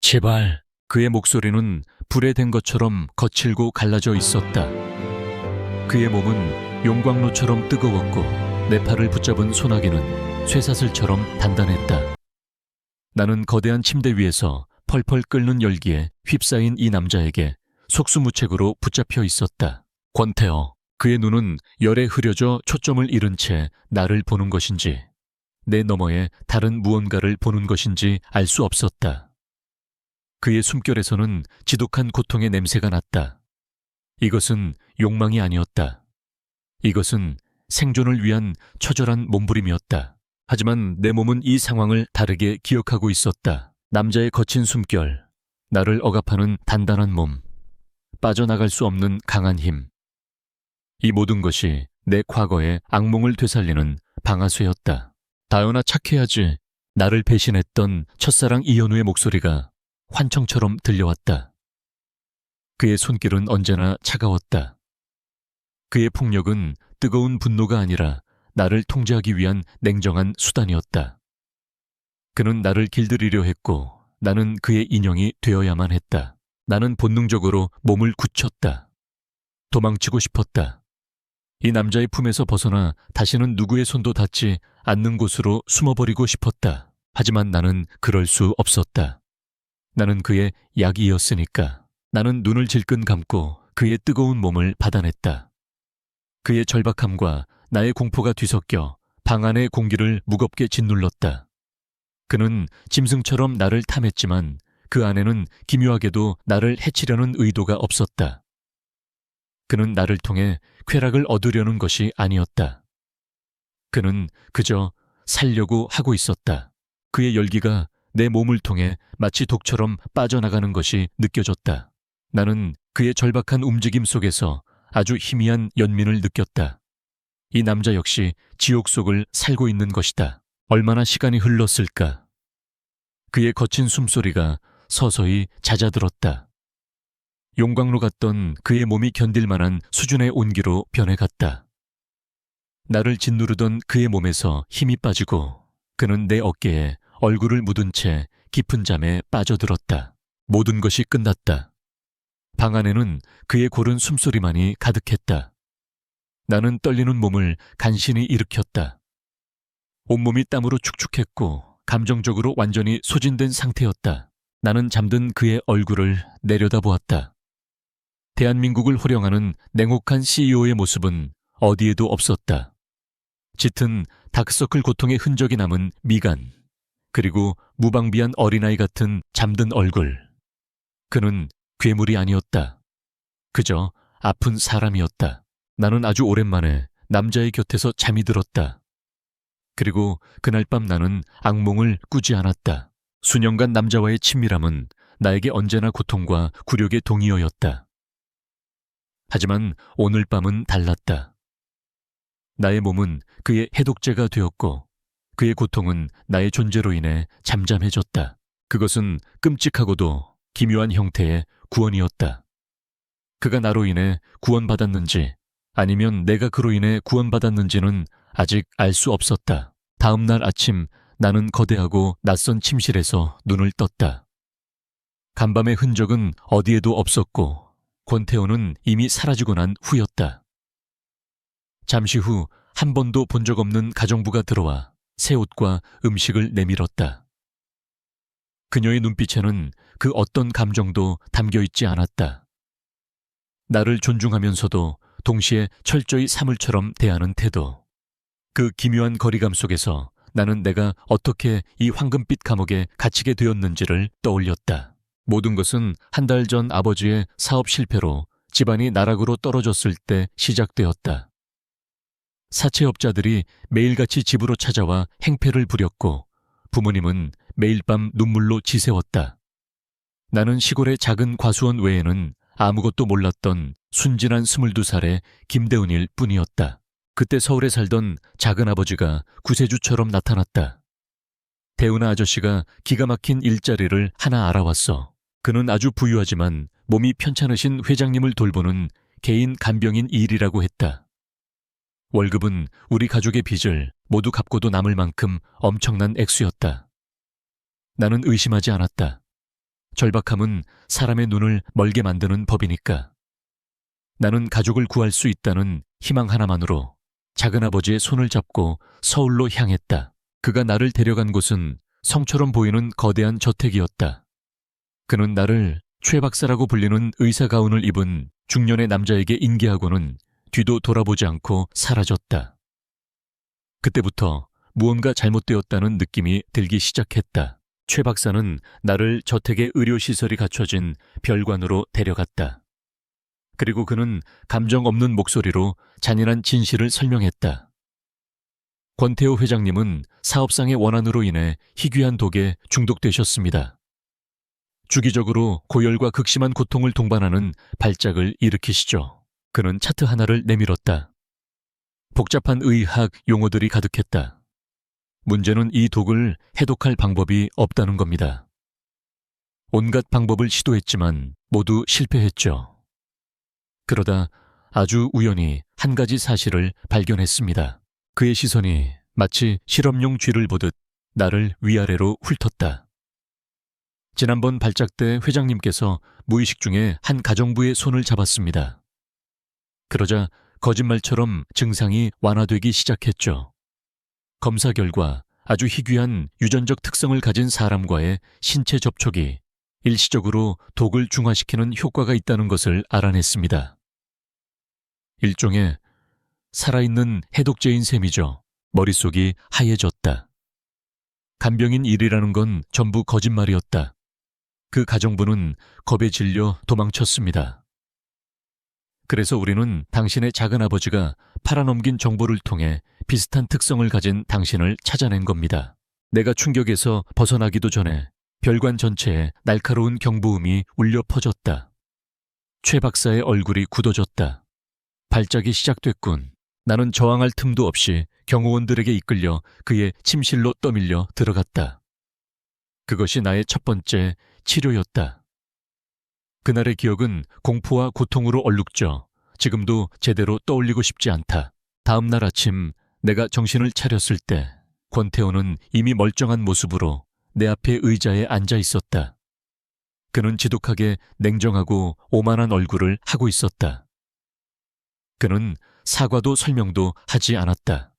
제발. 그의 목소리는 불에 댄 것처럼 거칠고 갈라져 있었다. 그의 몸은 용광로처럼 뜨거웠고 내 팔을 붙잡은 소나기는 쇠사슬처럼 단단했다. 나는 거대한 침대 위에서 펄펄 끓는 열기에 휩싸인 이 남자에게 속수무책으로 붙잡혀 있었다. 권태어. 그의 눈은 열에 흐려져 초점을 잃은 채 나를 보는 것인지 내 너머에 다른 무언가를 보는 것인지 알 수 없었다. 그의 숨결에서는 지독한 고통의 냄새가 났다. 이것은 욕망이 아니었다. 이것은 생존을 위한 처절한 몸부림이었다. 하지만 내 몸은 이 상황을 다르게 기억하고 있었다. 남자의 거친 숨결, 나를 억압하는 단단한 몸, 빠져나갈 수 없는 강한 힘. 이 모든 것이 내 과거의 악몽을 되살리는 방아쇠였다. 다연아 착해야지. 나를 배신했던 첫사랑 이현우의 목소리가 환청처럼 들려왔다. 그의 손길은 언제나 차가웠다. 그의 폭력은 뜨거운 분노가 아니라 나를 통제하기 위한 냉정한 수단이었다. 그는 나를 길들이려 했고 나는 그의 인형이 되어야만 했다. 나는 본능적으로 몸을 굳혔다. 도망치고 싶었다. 이 남자의 품에서 벗어나 다시는 누구의 손도 닿지 않는 곳으로 숨어버리고 싶었다. 하지만 나는 그럴 수 없었다. 나는 그의 약이었으니까. 나는 눈을 질끈 감고 그의 뜨거운 몸을 받아냈다. 그의 절박함과 나의 공포가 뒤섞여 방 안의 공기를 무겁게 짓눌렀다. 그는 짐승처럼 나를 탐했지만 그 안에는 기묘하게도 나를 해치려는 의도가 없었다. 그는 나를 통해 쾌락을 얻으려는 것이 아니었다. 그는 그저 살려고 하고 있었다. 그의 열기가 내 몸을 통해 마치 독처럼 빠져나가는 것이 느껴졌다. 나는 그의 절박한 움직임 속에서 아주 희미한 연민을 느꼈다. 이 남자 역시 지옥 속을 살고 있는 것이다. 얼마나 시간이 흘렀을까. 그의 거친 숨소리가 서서히 잦아들었다. 용광로 같던 그의 몸이 견딜 만한 수준의 온기로 변해갔다. 나를 짓누르던 그의 몸에서 힘이 빠지고 그는 내 어깨에 얼굴을 묻은 채 깊은 잠에 빠져들었다. 모든 것이 끝났다. 방 안에는 그의 고른 숨소리만이 가득했다. 나는 떨리는 몸을 간신히 일으켰다. 온몸이 땀으로 축축했고 감정적으로 완전히 소진된 상태였다. 나는 잠든 그의 얼굴을 내려다보았다. 대한민국을 호령하는 냉혹한 CEO의 모습은 어디에도 없었다. 짙은 다크서클 고통의 흔적이 남은 미간, 그리고 무방비한 어린아이 같은 잠든 얼굴. 그는 괴물이 아니었다. 그저 아픈 사람이었다. 나는 아주 오랜만에 남자의 곁에서 잠이 들었다. 그리고 그날 밤 나는 악몽을 꾸지 않았다. 수년간 남자와의 친밀함은 나에게 언제나 고통과 굴욕의 동의어였다. 하지만 오늘 밤은 달랐다. 나의 몸은 그의 해독제가 되었고 그의 고통은 나의 존재로 인해 잠잠해졌다. 그것은 끔찍하고도 기묘한 형태의 구원이었다. 그가 나로 인해 구원받았는지 아니면 내가 그로 인해 구원받았는지는 아직 알 수 없었다. 다음 날 아침 나는 거대하고 낯선 침실에서 눈을 떴다. 간밤의 흔적은 어디에도 없었고 권태호는 이미 사라지고 난 후였다. 잠시 후 한 번도 본 적 없는 가정부가 들어와 새 옷과 음식을 내밀었다. 그녀의 눈빛에는 그 어떤 감정도 담겨있지 않았다. 나를 존중하면서도 동시에 철저히 사물처럼 대하는 태도. 그 기묘한 거리감 속에서 나는 내가 어떻게 이 황금빛 감옥에 갇히게 되었는지를 떠올렸다. 모든 것은 한 달 전 아버지의 사업 실패로 집안이 나락으로 떨어졌을 때 시작되었다. 사채업자들이 매일같이 집으로 찾아와 행패를 부렸고 부모님은 매일 밤 눈물로 지새웠다. 나는 시골의 작은 과수원 외에는 아무것도 몰랐던 순진한 22살의 김대훈일 뿐이었다. 그때 서울에 살던 작은아버지가 구세주처럼 나타났다. 대훈아 아저씨가 기가 막힌 일자리를 하나 알아왔어. 그는 아주 부유하지만 몸이 편찮으신 회장님을 돌보는 개인 간병인 일이라고 했다. 월급은 우리 가족의 빚을 모두 갚고도 남을 만큼 엄청난 액수였다. 나는 의심하지 않았다. 절박함은 사람의 눈을 멀게 만드는 법이니까. 나는 가족을 구할 수 있다는 희망 하나만으로 작은아버지의 손을 잡고 서울로 향했다. 그가 나를 데려간 곳은 성처럼 보이는 거대한 저택이었다. 그는 나를 최 박사라고 불리는 의사 가운을 입은 중년의 남자에게 인계하고는 뒤도 돌아보지 않고 사라졌다. 그때부터 무언가 잘못되었다는 느낌이 들기 시작했다. 최 박사는 나를 저택의 의료시설이 갖춰진 별관으로 데려갔다. 그리고 그는 감정 없는 목소리로 잔인한 진실을 설명했다. 권태호 회장님은 사업상의 원한으로 인해 희귀한 독에 중독되셨습니다. 주기적으로 고열과 극심한 고통을 동반하는 발작을 일으키시죠. 그는 차트 하나를 내밀었다. 복잡한 의학 용어들이 가득했다. 문제는 이 독을 해독할 방법이 없다는 겁니다. 온갖 방법을 시도했지만 모두 실패했죠. 그러다 아주 우연히 한 가지 사실을 발견했습니다. 그의 시선이 마치 실험용 쥐를 보듯 나를 위아래로 훑었다. 지난번 발작 때 회장님께서 무의식 중에 한 가정부의 손을 잡았습니다. 그러자 거짓말처럼 증상이 완화되기 시작했죠. 검사 결과 아주 희귀한 유전적 특성을 가진 사람과의 신체 접촉이 일시적으로 독을 중화시키는 효과가 있다는 것을 알아냈습니다. 일종의 살아있는 해독제인 셈이죠. 머릿속이 하얘졌다. 간병인 일이라는 건 전부 거짓말이었다. 그 가정부는 겁에 질려 도망쳤습니다. 그래서 우리는 당신의 작은아버지가 팔아넘긴 정보를 통해 비슷한 특성을 가진 당신을 찾아낸 겁니다. 내가 충격에서 벗어나기도 전에 별관 전체에 날카로운 경보음이 울려 퍼졌다. 최 박사의 얼굴이 굳어졌다. 발작이 시작됐군. 나는 저항할 틈도 없이 경호원들에게 이끌려 그의 침실로 떠밀려 들어갔다. 그것이 나의 첫 번째 치료였다. 그날의 기억은 공포와 고통으로 얼룩져 지금도 제대로 떠올리고 싶지 않다. 다음 날 아침 내가 정신을 차렸을 때 권태호는 이미 멀쩡한 모습으로 내 앞에 의자에 앉아 있었다. 그는 지독하게 냉정하고 오만한 얼굴을 하고 있었다. 그는 사과도 설명도 하지 않았다.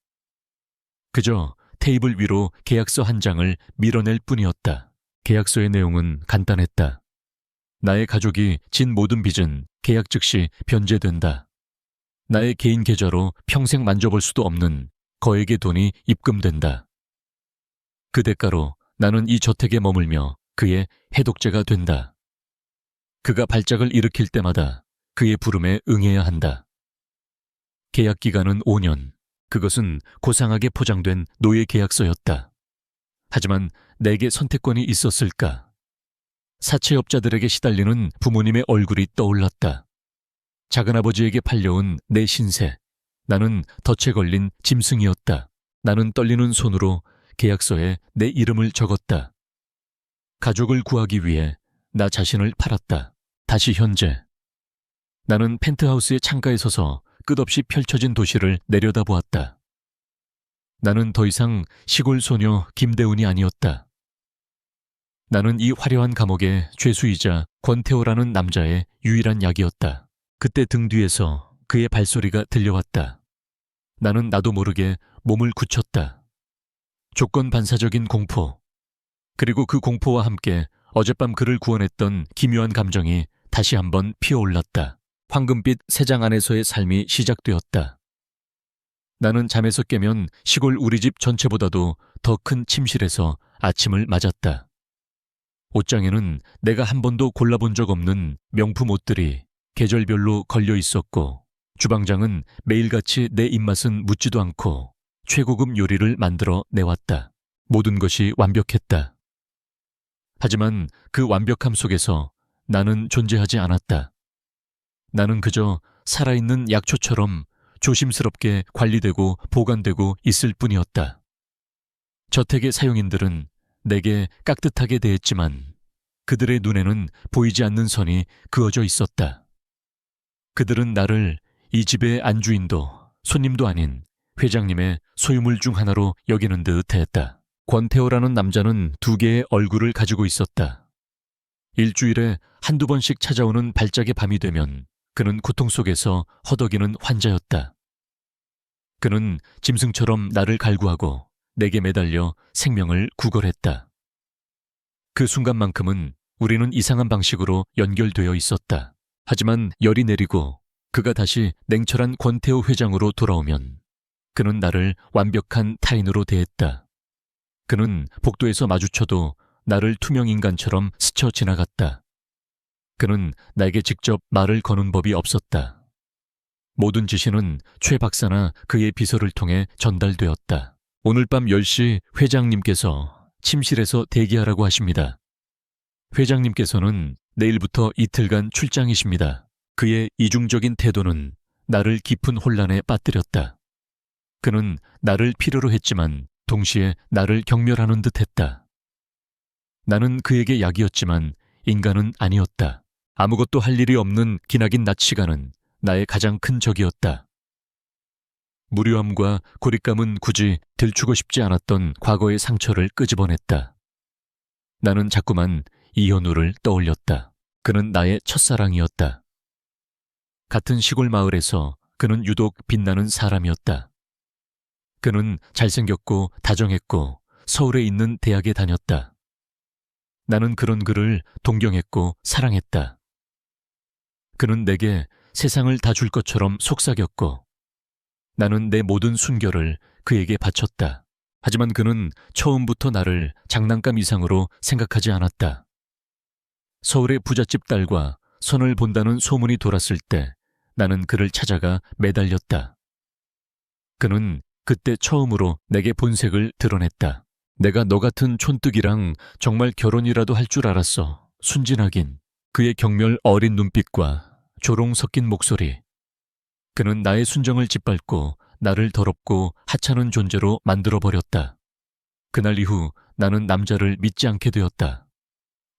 그저 테이블 위로 계약서 한 장을 밀어낼 뿐이었다. 계약서의 내용은 간단했다. 나의 가족이 진 모든 빚은 계약 즉시 변제된다. 나의 개인 계좌로 평생 만져볼 수도 없는 거액의 돈이 입금된다. 그 대가로 나는 이 저택에 머물며 그의 해독제가 된다. 그가 발작을 일으킬 때마다 그의 부름에 응해야 한다. 계약 기간은 5년. 그것은 고상하게 포장된 노예 계약서였다. 하지만 내게 선택권이 있었을까? 사채업자들에게 시달리는 부모님의 얼굴이 떠올랐다. 작은아버지에게 팔려온 내 신세. 나는 덫에 걸린 짐승이었다. 나는 떨리는 손으로 계약서에 내 이름을 적었다. 가족을 구하기 위해 나 자신을 팔았다. 다시 현재. 나는 펜트하우스의 창가에 서서 끝없이 펼쳐진 도시를 내려다보았다. 나는 더 이상 시골 소녀 김대훈이 아니었다. 나는 이 화려한 감옥의 죄수이자 권태호라는 남자의 유일한 약이었다. 그때 등 뒤에서 그의 발소리가 들려왔다. 나는 나도 모르게 몸을 굳혔다. 조건 반사적인 공포. 그리고 그 공포와 함께 어젯밤 그를 구원했던 기묘한 감정이 다시 한번 피어올랐다. 황금빛 새장 안에서의 삶이 시작되었다. 나는 잠에서 깨면 시골 우리 집 전체보다도 더 큰 침실에서 아침을 맞았다. 옷장에는 내가 한 번도 골라본 적 없는 명품 옷들이 계절별로 걸려 있었고, 주방장은 매일같이 내 입맛은 묻지도 않고 최고급 요리를 만들어 내왔다. 모든 것이 완벽했다. 하지만 그 완벽함 속에서 나는 존재하지 않았다. 나는 그저 살아있는 약초처럼 조심스럽게 관리되고 보관되고 있을 뿐이었다. 저택의 사용인들은 내게 깍듯하게 대했지만 그들의 눈에는 보이지 않는 선이 그어져 있었다. 그들은 나를 이 집의 안주인도 손님도 아닌 회장님의 소유물 중 하나로 여기는 듯 했다. 권태호라는 남자는 두 개의 얼굴을 가지고 있었다. 일주일에 한두 번씩 찾아오는 발작의 밤이 되면 그는 고통 속에서 허덕이는 환자였다. 그는 짐승처럼 나를 갈구하고 내게 매달려 생명을 구걸했다. 그 순간만큼은 우리는 이상한 방식으로 연결되어 있었다. 하지만 열이 내리고 그가 다시 냉철한 권태호 회장으로 돌아오면 그는 나를 완벽한 타인으로 대했다. 그는 복도에서 마주쳐도 나를 투명인간처럼 스쳐 지나갔다. 그는 나에게 직접 말을 거는 법이 없었다. 모든 지시는 최 박사나 그의 비서를 통해 전달되었다. 오늘 밤 10시 회장님께서 침실에서 대기하라고 하십니다. 회장님께서는 내일부터 이틀간 출장이십니다. 그의 이중적인 태도는 나를 깊은 혼란에 빠뜨렸다. 그는 나를 필요로 했지만 동시에 나를 경멸하는 듯 했다. 나는 그에게 약이었지만 인간은 아니었다. 아무것도 할 일이 없는 기나긴 낮 시간은 나의 가장 큰 적이었다. 무료함과 고립감은 굳이 들추고 싶지 않았던 과거의 상처를 끄집어냈다. 나는 자꾸만 이현우를 떠올렸다. 그는 나의 첫사랑이었다. 같은 시골 마을에서 그는 유독 빛나는 사람이었다. 그는 잘생겼고 다정했고 서울에 있는 대학에 다녔다. 나는 그런 그를 동경했고 사랑했다. 그는 내게 세상을 다 줄 것처럼 속삭였고 나는 내 모든 순결을 그에게 바쳤다. 하지만 그는 처음부터 나를 장난감 이상으로 생각하지 않았다. 서울의 부잣집 딸과 선을 본다는 소문이 돌았을 때 나는 그를 찾아가 매달렸다. 그는 그때 처음으로 내게 본색을 드러냈다. 내가 너 같은 촌뜨기랑 정말 결혼이라도 할 줄 알았어. 순진하긴. 그의 경멸 어린 눈빛과 조롱 섞인 목소리. 그는 나의 순정을 짓밟고 나를 더럽고 하찮은 존재로 만들어버렸다. 그날 이후 나는 남자를 믿지 않게 되었다.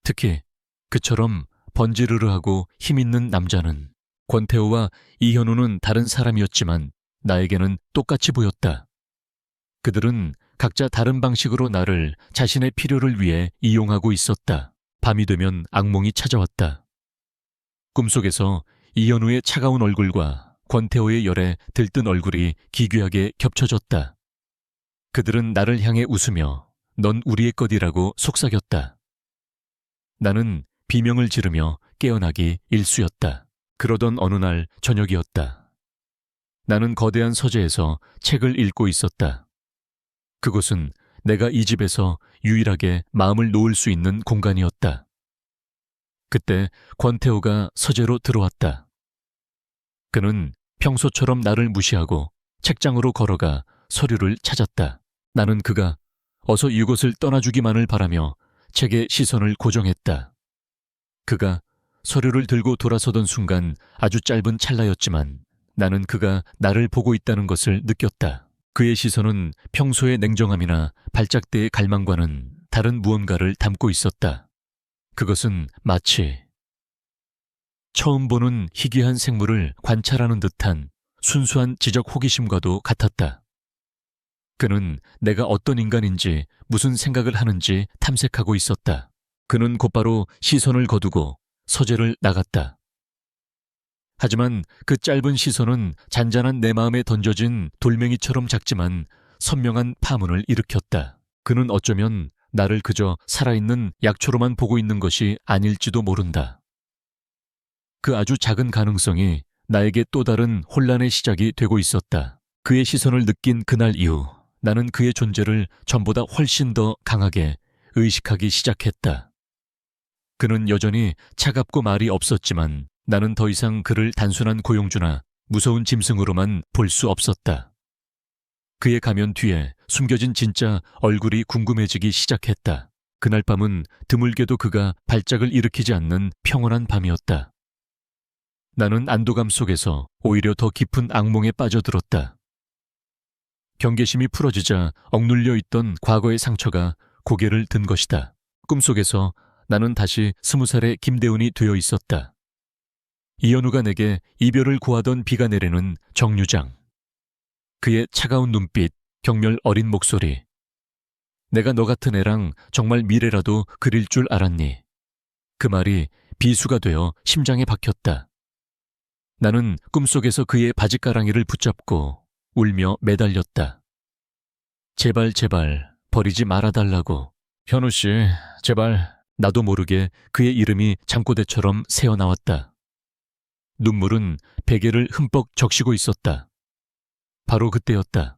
특히 그처럼 번지르르하고 힘있는 남자는 권태호와 이현우는 다른 사람이었지만 나에게는 똑같이 보였다. 그들은 각자 다른 방식으로 나를 자신의 필요를 위해 이용하고 있었다. 밤이 되면 악몽이 찾아왔다. 꿈속에서 이현우의 차가운 얼굴과 권태호의 열에 들뜬 얼굴이 기괴하게 겹쳐졌다. 그들은 나를 향해 웃으며 넌 우리의 것이라고 속삭였다. 나는 비명을 지르며 깨어나기 일쑤였다. 그러던 어느 날 저녁이었다. 나는 거대한 서재에서 책을 읽고 있었다. 그곳은 내가 이 집에서 유일하게 마음을 놓을 수 있는 공간이었다. 그때 권태호가 서재로 들어왔다. 그는 평소처럼 나를 무시하고 책장으로 걸어가 서류를 찾았다. 나는 그가 어서 이곳을 떠나주기만을 바라며 책에 시선을 고정했다. 그가 서류를 들고 돌아서던 순간 아주 짧은 찰나였지만 나는 그가 나를 보고 있다는 것을 느꼈다. 그의 시선은 평소의 냉정함이나 발작대의 갈망과는 다른 무언가를 담고 있었다. 그것은 마치 처음 보는 희귀한 생물을 관찰하는 듯한 순수한 지적 호기심과도 같았다. 그는 내가 어떤 인간인지 무슨 생각을 하는지 탐색하고 있었다. 그는 곧바로 시선을 거두고 서재를 나갔다. 하지만 그 짧은 시선은 잔잔한 내 마음에 던져진 돌멩이처럼 작지만 선명한 파문을 일으켰다. 그는 어쩌면 나를 그저 살아있는 약초로만 보고 있는 것이 아닐지도 모른다. 그 아주 작은 가능성이 나에게 또 다른 혼란의 시작이 되고 있었다. 그의 시선을 느낀 그날 이후 나는 그의 존재를 전보다 훨씬 더 강하게 의식하기 시작했다. 그는 여전히 차갑고 말이 없었지만 나는 더 이상 그를 단순한 고용주나 무서운 짐승으로만 볼 수 없었다. 그의 가면 뒤에 숨겨진 진짜 얼굴이 궁금해지기 시작했다. 그날 밤은 드물게도 그가 발작을 일으키지 않는 평온한 밤이었다. 나는 안도감 속에서 오히려 더 깊은 악몽에 빠져들었다. 경계심이 풀어지자 억눌려 있던 과거의 상처가 고개를 든 것이다. 꿈속에서 나는 다시 20살의 김대훈이 되어 있었다. 이현우가 내게 이별을 구하던 비가 내리는 정류장. 그의 차가운 눈빛, 경멸 어린 목소리. 내가 너 같은 애랑 정말 미래라도 그릴 줄 알았니? 그 말이 비수가 되어 심장에 박혔다. 나는 꿈속에서 그의 바지가랑이를 붙잡고 울며 매달렸다. 제발 제발 버리지 말아달라고. 현우 씨, 제발. 나도 모르게 그의 이름이 잠꼬대처럼 새어나왔다. 눈물은 베개를 흠뻑 적시고 있었다. 바로 그때였다.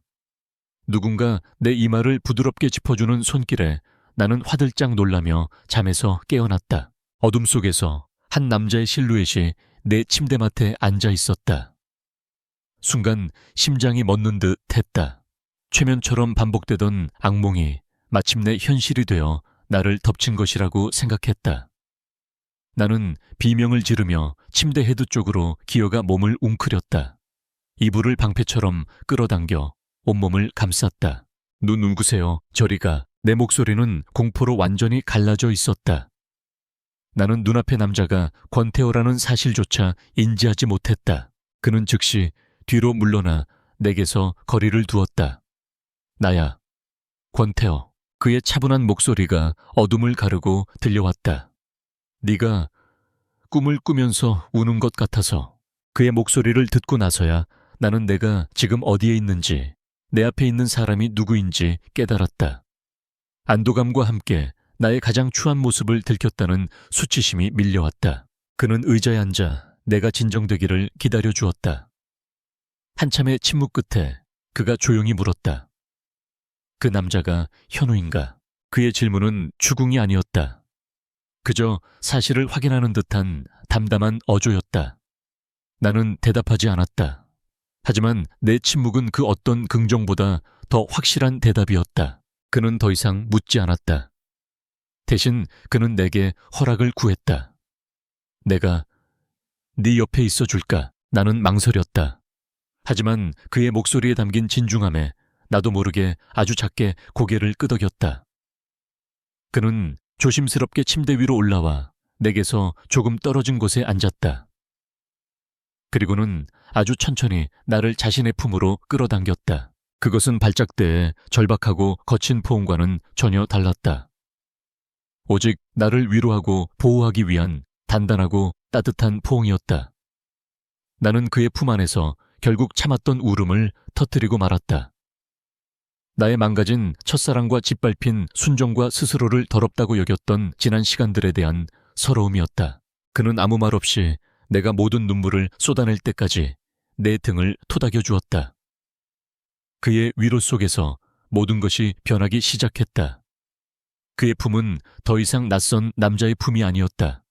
누군가 내 이마를 부드럽게 짚어주는 손길에 나는 화들짝 놀라며 잠에서 깨어났다. 어둠 속에서 한 남자의 실루엣이 내 침대맡에 앉아 있었다. 순간 심장이 멎는 듯 했다. 최면처럼 반복되던 악몽이 마침내 현실이 되어 나를 덮친 것이라고 생각했다. 나는 비명을 지르며 침대 헤드 쪽으로 기어가 몸을 웅크렸다. 이불을 방패처럼 끌어당겨 온몸을 감쌌다. 눈 움그세요. 저리가. 내 목소리는 공포로 완전히 갈라져 있었다. 나는 눈앞의 남자가 권태호라는 사실조차 인지하지 못했다. 그는 즉시 뒤로 물러나 내게서 거리를 두었다. 나야, 권태호. 그의 차분한 목소리가 어둠을 가르고 들려왔다. 네가 꿈을 꾸면서 우는 것 같아서. 그의 목소리를 듣고 나서야 나는 내가 지금 어디에 있는지, 내 앞에 있는 사람이 누구인지 깨달았다. 안도감과 함께 나의 가장 추한 모습을 들켰다는 수치심이 밀려왔다. 그는 의자에 앉아 내가 진정되기를 기다려 주었다. 한참의 침묵 끝에 그가 조용히 물었다. 그 남자가 현우인가? 그의 질문은 추궁이 아니었다. 그저 사실을 확인하는 듯한 담담한 어조였다. 나는 대답하지 않았다. 하지만 내 침묵은 그 어떤 긍정보다 더 확실한 대답이었다. 그는 더 이상 묻지 않았다. 대신 그는 내게 허락을 구했다. 내가 네 옆에 있어 줄까? 나는 망설였다. 하지만 그의 목소리에 담긴 진중함에 나도 모르게 아주 작게 고개를 끄덕였다. 그는 조심스럽게 침대 위로 올라와 내게서 조금 떨어진 곳에 앉았다. 그리고는 아주 천천히 나를 자신의 품으로 끌어당겼다. 그것은 발작대의 절박하고 거친 포옹과는 전혀 달랐다. 오직 나를 위로하고 보호하기 위한 단단하고 따뜻한 포옹이었다. 나는 그의 품 안에서 결국 참았던 울음을 터뜨리고 말았다. 나의 망가진 첫사랑과 짓밟힌 순정과 스스로를 더럽다고 여겼던 지난 시간들에 대한 서러움이었다. 그는 아무 말 없이 내가 모든 눈물을 쏟아낼 때까지 내 등을 토닥여 주었다. 그의 위로 속에서 모든 것이 변하기 시작했다. 그의 품은 더 이상 낯선 남자의 품이 아니었다.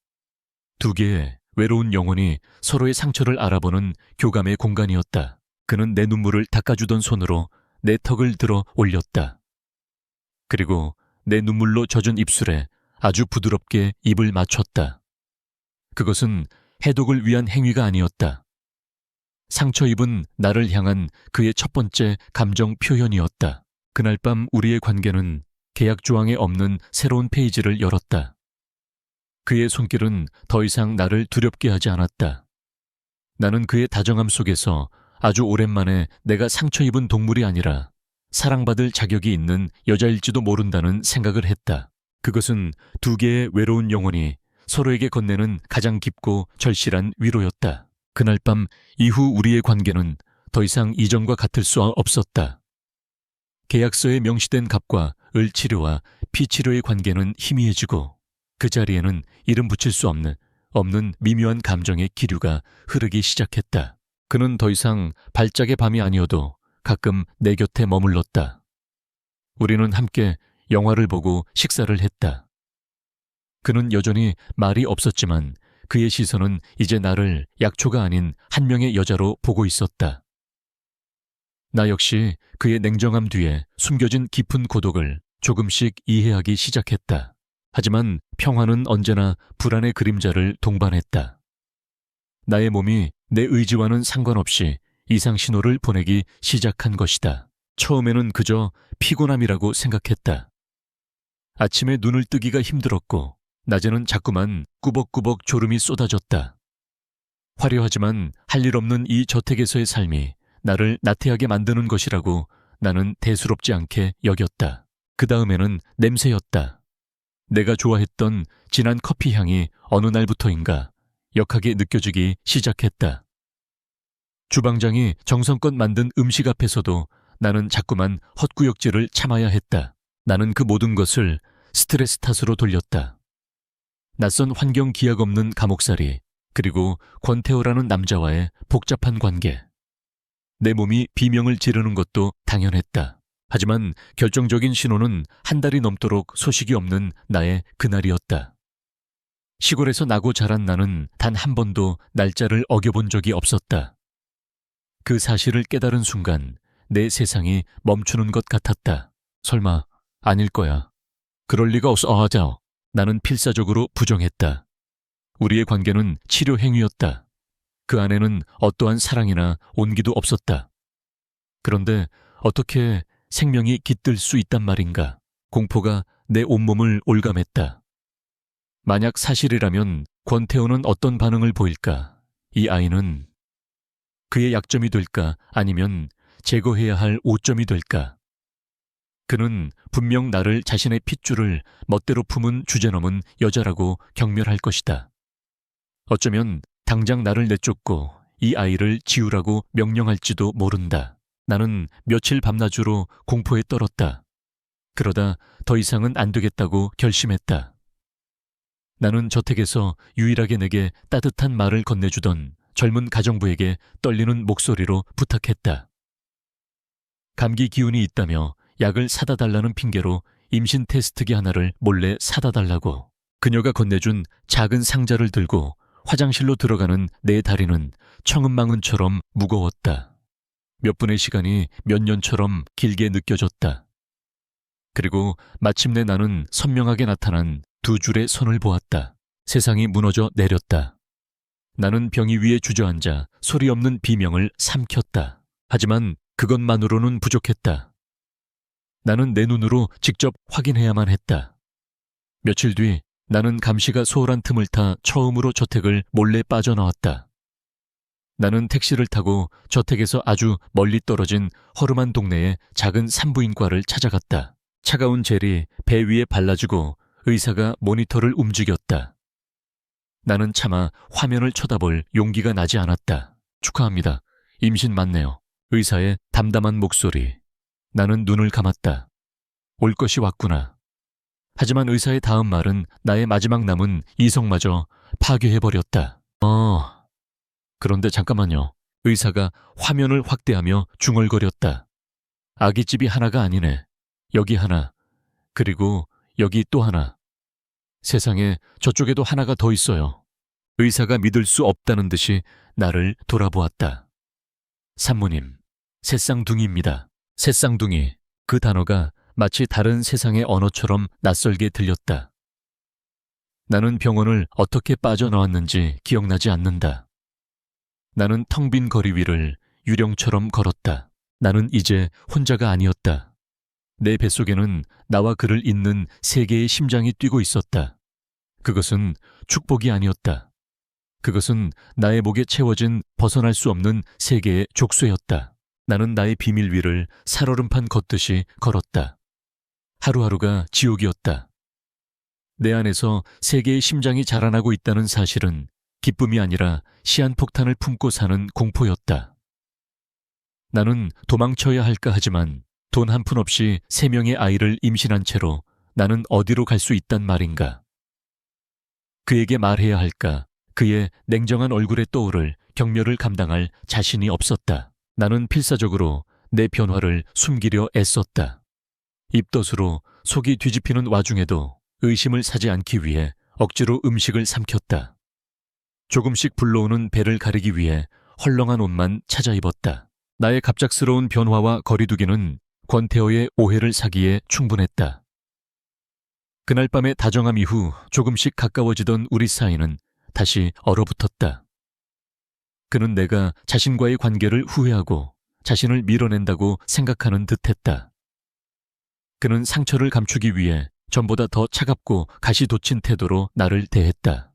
두 개의 외로운 영혼이 서로의 상처를 알아보는 교감의 공간이었다. 그는 내 눈물을 닦아주던 손으로 내 턱을 들어 올렸다. 그리고 내 눈물로 젖은 입술에 아주 부드럽게 입을 맞췄다. 그것은 해독을 위한 행위가 아니었다. 상처 입은 나를 향한 그의 첫 번째 감정 표현이었다. 그날 밤 우리의 관계는 계약 조항에 없는 새로운 페이지를 열었다. 그의 손길은 더 이상 나를 두렵게 하지 않았다. 나는 그의 다정함 속에서 아주 오랜만에 내가 상처 입은 동물이 아니라 사랑받을 자격이 있는 여자일지도 모른다는 생각을 했다. 그것은 두 개의 외로운 영혼이 서로에게 건네는 가장 깊고 절실한 위로였다. 그날 밤 이후 우리의 관계는 더 이상 이전과 같을 수 없었다. 계약서에 명시된 값과 을치료와 피치료의 관계는 희미해지고 그 자리에는 이름 붙일 수 없는 미묘한 감정의 기류가 흐르기 시작했다. 그는 더 이상 발작의 밤이 아니어도 가끔 내 곁에 머물렀다. 우리는 함께 영화를 보고 식사를 했다. 그는 여전히 말이 없었지만 그의 시선은 이제 나를 약초가 아닌 한 명의 여자로 보고 있었다. 나 역시 그의 냉정함 뒤에 숨겨진 깊은 고독을 조금씩 이해하기 시작했다. 하지만 평화는 언제나 불안의 그림자를 동반했다. 나의 몸이 내 의지와는 상관없이 이상 신호를 보내기 시작한 것이다. 처음에는 그저 피곤함이라고 생각했다. 아침에 눈을 뜨기가 힘들었고 낮에는 자꾸만 꾸벅꾸벅 졸음이 쏟아졌다. 화려하지만 할 일 없는 이 저택에서의 삶이 나를 나태하게 만드는 것이라고 나는 대수롭지 않게 여겼다. 그 다음에는 냄새였다. 내가 좋아했던 진한 커피 향이 어느 날부터인가 역하게 느껴지기 시작했다. 주방장이 정성껏 만든 음식 앞에서도 나는 자꾸만 헛구역질을 참아야 했다. 나는 그 모든 것을 스트레스 탓으로 돌렸다. 낯선 환경 기약 없는 감옥살이, 그리고 권태호라는 남자와의 복잡한 관계. 내 몸이 비명을 지르는 것도 당연했다. 하지만 결정적인 신호는 한 달이 넘도록 소식이 없는 나의 그날이었다. 시골에서 나고 자란 나는 단 한 번도 날짜를 어겨본 적이 없었다. 그 사실을 깨달은 순간 내 세상이 멈추는 것 같았다. 설마 아닐 거야. 그럴 리가 없어. 나는 필사적으로 부정했다. 우리의 관계는 치료 행위였다. 그 안에는 어떠한 사랑이나 온기도 없었다. 그런데 어떻게 생명이 깃들 수 있단 말인가? 공포가 내 온몸을 올감했다. 만약 사실이라면 권태호는 어떤 반응을 보일까? 이 아이는 그의 약점이 될까? 아니면 제거해야 할 오점이 될까? 그는 분명 나를 자신의 핏줄을 멋대로 품은 주제넘은 여자라고 경멸할 것이다. 어쩌면 당장 나를 내쫓고 이 아이를 지우라고 명령할지도 모른다. 나는 며칠 밤낮으로 공포에 떨었다. 그러다 더 이상은 안 되겠다고 결심했다. 나는 저택에서 유일하게 내게 따뜻한 말을 건네주던 젊은 가정부에게 떨리는 목소리로 부탁했다. 감기 기운이 있다며 약을 사다 달라는 핑계로 임신 테스트기 하나를 몰래 사다 달라고. 그녀가 건네준 작은 상자를 들고 화장실로 들어가는 내 다리는 청은망은처럼 무거웠다. 몇 분의 시간이 몇 년처럼 길게 느껴졌다. 그리고 마침내 나는 선명하게 나타난 두 줄의 손을 보았다. 세상이 무너져 내렸다. 나는 병이 위에 주저앉아 소리 없는 비명을 삼켰다. 하지만 그것만으로는 부족했다. 나는 내 눈으로 직접 확인해야만 했다. 며칠 뒤 나는 감시가 소홀한 틈을 타 처음으로 저택을 몰래 빠져나왔다. 나는 택시를 타고 저택에서 아주 멀리 떨어진 허름한 동네의 작은 산부인과를 찾아갔다. 차가운 젤이 배 위에 발라지고 의사가 모니터를 움직였다. 나는 차마 화면을 쳐다볼 용기가 나지 않았다. 축하합니다. 임신 맞네요. 의사의 담담한 목소리. 나는 눈을 감았다. 올 것이 왔구나. 하지만 의사의 다음 말은 나의 마지막 남은 이성마저 파괴해버렸다. 그런데 잠깐만요. 의사가 화면을 확대하며 중얼거렸다. 아기집이 하나가 아니네. 여기 하나, 그리고 여기 또 하나. 세상에 저쪽에도 하나가 더 있어요. 의사가 믿을 수 없다는 듯이 나를 돌아보았다. 산모님, 새쌍둥이입니다. 새쌍둥이. 그 단어가 마치 다른 세상의 언어처럼 낯설게 들렸다. 나는 병원을 어떻게 빠져나왔는지 기억나지 않는다. 나는 텅 빈 거리 위를 유령처럼 걸었다. 나는 이제 혼자가 아니었다. 내 뱃속에는 나와 그를 잇는 세 개의 심장이 뛰고 있었다. 그것은 축복이 아니었다. 그것은 나의 목에 채워진 벗어날 수 없는 세 개의 족쇄였다. 나는 나의 비밀 위를 살얼음판 걷듯이 걸었다. 하루하루가 지옥이었다. 내 안에서 세 개의 심장이 자라나고 있다는 사실은 기쁨이 아니라 시한폭탄을 품고 사는 공포였다. 나는 도망쳐야 할까 하지만 돈 한 푼 없이 3명의 아이를 임신한 채로 나는 어디로 갈 수 있단 말인가. 그에게 말해야 할까. 그의 냉정한 얼굴에 떠오를 경멸을 감당할 자신이 없었다. 나는 필사적으로 내 변화를 숨기려 애썼다. 입덧으로 속이 뒤집히는 와중에도 의심을 사지 않기 위해 억지로 음식을 삼켰다. 조금씩 불러오는 배를 가리기 위해 헐렁한 옷만 찾아 입었다. 나의 갑작스러운 변화와 거리두기는 권태호의 오해를 사기에 충분했다. 그날 밤의 다정함 이후 조금씩 가까워지던 우리 사이는 다시 얼어붙었다. 그는 내가 자신과의 관계를 후회하고 자신을 밀어낸다고 생각하는 듯했다. 그는 상처를 감추기 위해 전보다 더 차갑고 가시 돋친 태도로 나를 대했다.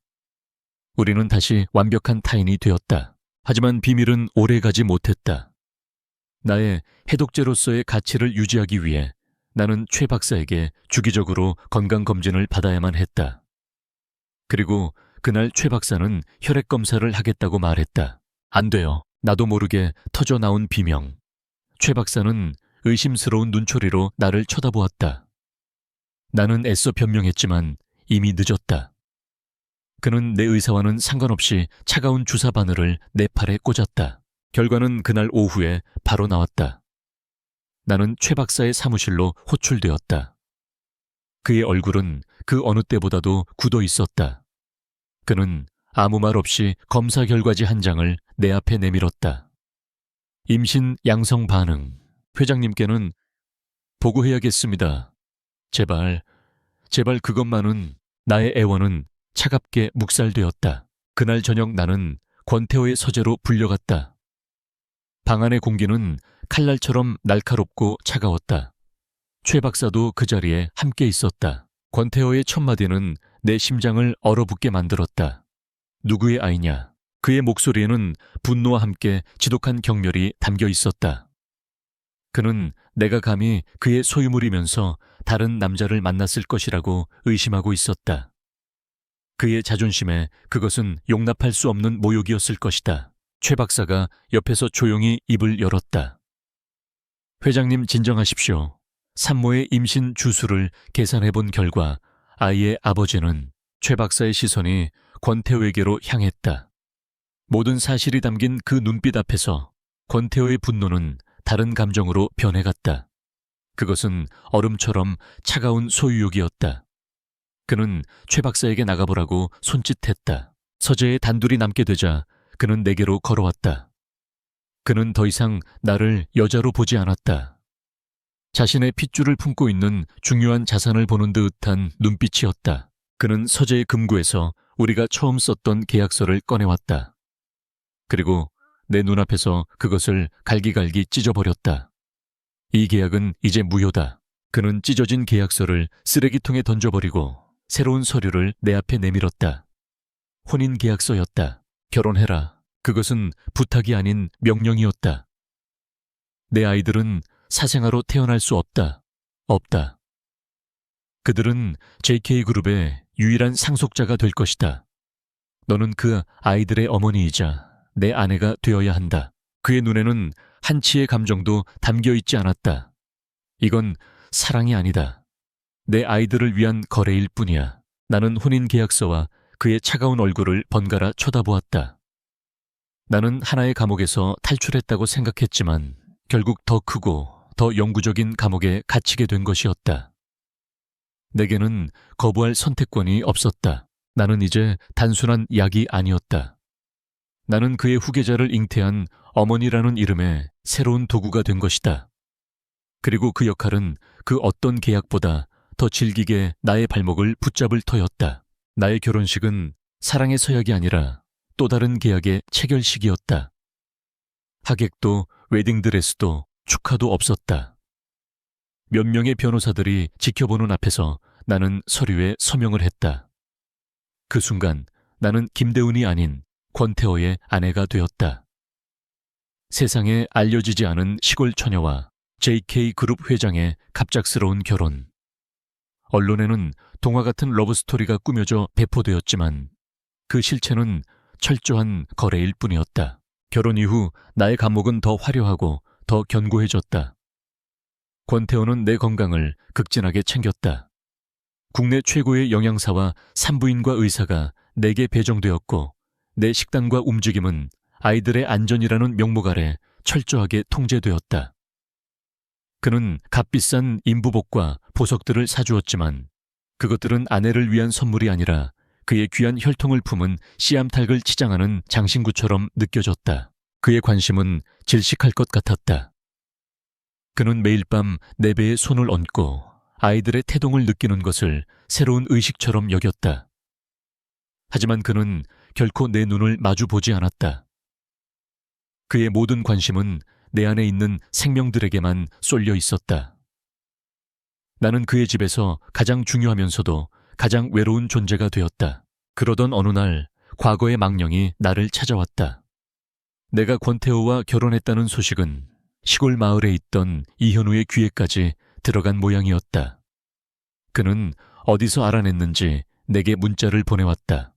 우리는 다시 완벽한 타인이 되었다. 하지만 비밀은 오래가지 못했다. 나의 해독제로서의 가치를 유지하기 위해 나는 최 박사에게 주기적으로 건강검진을 받아야만 했다. 그리고 그날 최 박사는 혈액 검사를 하겠다고 말했다. 안 돼요. 나도 모르게 터져나온 비명. 최 박사는 의심스러운 눈초리로 나를 쳐다보았다. 나는 애써 변명했지만 이미 늦었다. 그는 내 의사와는 상관없이 차가운 주사 바늘을 내 팔에 꽂았다. 결과는 그날 오후에 바로 나왔다. 나는 최 박사의 사무실로 호출되었다. 그의 얼굴은 그 어느 때보다도 굳어 있었다. 그는 아무 말 없이 검사 결과지 한 장을 내 앞에 내밀었다. 임신 양성 반응. 회장님께는 보고해야겠습니다. 제발 그것만은. 나의 애원은 차갑게 묵살되었다. 그날 저녁 나는 권태호의 서재로 불려갔다. 방 안의 공기는 칼날처럼 날카롭고 차가웠다. 최 박사도 그 자리에 함께 있었다. 권태호의 첫 마디는 내 심장을 얼어붙게 만들었다. 누구의 아이냐? 그의 목소리에는 분노와 함께 지독한 경멸이 담겨 있었다. 그는 내가 감히 그의 소유물이면서 다른 남자를 만났을 것이라고 의심하고 있었다. 그의 자존심에 그것은 용납할 수 없는 모욕이었을 것이다. 최 박사가 옆에서 조용히 입을 열었다. 회장님 진정하십시오. 산모의 임신 주수를 계산해 본 결과 아이의 아버지는. 최 박사의 시선이 권태호에게로 향했다. 모든 사실이 담긴 그 눈빛 앞에서 권태호의 분노는 다른 감정으로 변해갔다. 그것은 얼음처럼 차가운 소유욕이었다. 그는 최 박사에게 나가보라고 손짓했다. 서재에 단둘이 남게 되자 그는 내게로 걸어왔다. 그는 더 이상 나를 여자로 보지 않았다. 자신의 핏줄을 품고 있는 중요한 자산을 보는 듯한 눈빛이었다. 그는 서재의 금고에서 우리가 처음 썼던 계약서를 꺼내왔다. 그리고 내 눈앞에서 그것을 갈기갈기 찢어버렸다. 이 계약은 이제 무효다. 그는 찢어진 계약서를 쓰레기통에 던져버리고 새로운 서류를 내 앞에 내밀었다. 혼인 계약서였다. 결혼해라. 그것은 부탁이 아닌 명령이었다. 내 아이들은 사생아로 태어날 수 없다. 없다. 그들은 JK그룹의 유일한 상속자가 될 것이다. 너는 그 아이들의 어머니이자 내 아내가 되어야 한다. 그의 눈에는 한치의 감정도 담겨 있지 않았다. 이건 사랑이 아니다. 내 아이들을 위한 거래일 뿐이야. 나는 혼인 계약서와 그의 차가운 얼굴을 번갈아 쳐다보았다. 나는 하나의 감옥에서 탈출했다고 생각했지만 결국 더 크고 더 영구적인 감옥에 갇히게 된 것이었다. 내게는 거부할 선택권이 없었다. 나는 이제 단순한 약이 아니었다. 나는 그의 후계자를 잉태한 어머니라는 이름의 새로운 도구가 된 것이다. 그리고 그 역할은 그 어떤 계약보다 더 질기게 나의 발목을 붙잡을 터였다. 나의 결혼식은 사랑의 서약이 아니라 또 다른 계약의 체결식이었다. 하객도 웨딩드레스도 축하도 없었다. 몇 명의 변호사들이 지켜보는 앞에서 나는 서류에 서명을 했다. 그 순간 나는 김대훈이 아닌 권태호의 아내가 되었다. 세상에 알려지지 않은 시골 처녀와 JK그룹 회장의 갑작스러운 결혼. 언론에는 동화 같은 러브스토리가 꾸며져 배포되었지만 그 실체는 철저한 거래일 뿐이었다. 결혼 이후 나의 감옥은 더 화려하고 더 견고해졌다. 권태호는 내 건강을 극진하게 챙겼다. 국내 최고의 영양사와 산부인과 의사가 내게 배정되었고 내 식단과 움직임은 아이들의 안전이라는 명목 아래 철저하게 통제되었다. 그는 값비싼 인부복과 보석들을 사주었지만 그것들은 아내를 위한 선물이 아니라 그의 귀한 혈통을 품은 씨암탉을 치장하는 장신구처럼 느껴졌다. 그의 관심은 질식할 것 같았다. 그는 매일 밤 내 배에 손을 얹고 아이들의 태동을 느끼는 것을 새로운 의식처럼 여겼다. 하지만 그는 결코 내 눈을 마주보지 않았다. 그의 모든 관심은 내 안에 있는 생명들에게만 쏠려 있었다. 나는 그의 집에서 가장 중요하면서도 가장 외로운 존재가 되었다. 그러던 어느 날 과거의 망령이 나를 찾아왔다. 내가 권태호와 결혼했다는 소식은 시골 마을에 있던 이현우의 귀에까지 들어간 모양이었다. 그는 어디서 알아냈는지 내게 문자를 보내왔다.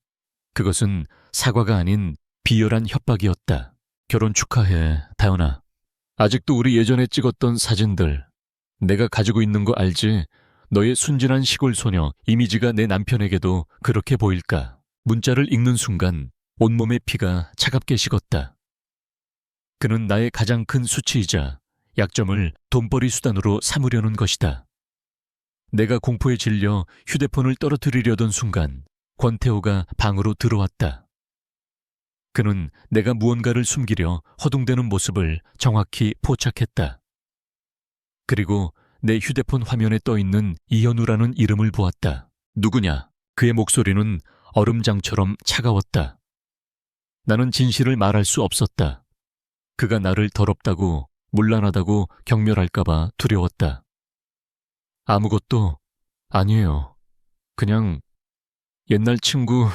그것은 사과가 아닌 비열한 협박이었다. 결혼 축하해, 다연아. 아직도 우리 예전에 찍었던 사진들 내가 가지고 있는 거 알지? 너의 순진한 시골 소녀 이미지가 내 남편에게도 그렇게 보일까? 문자를 읽는 순간 온몸의 피가 차갑게 식었다. 그는 나의 가장 큰 수치이자 약점을 돈벌이 수단으로 삼으려는 것이다. 내가 공포에 질려 휴대폰을 떨어뜨리려던 순간 권태호가 방으로 들어왔다. 그는 내가 무언가를 숨기려 허둥대는 모습을 정확히 포착했다. 그리고 내 휴대폰 화면에 떠있는 이현우라는 이름을 보았다. 누구냐? 그의 목소리는 얼음장처럼 차가웠다. 나는 진실을 말할 수 없었다. 그가 나를 더럽다고, 문란하다고 경멸할까봐 두려웠다. 아무것도 아니에요. 그냥 옛날 친구.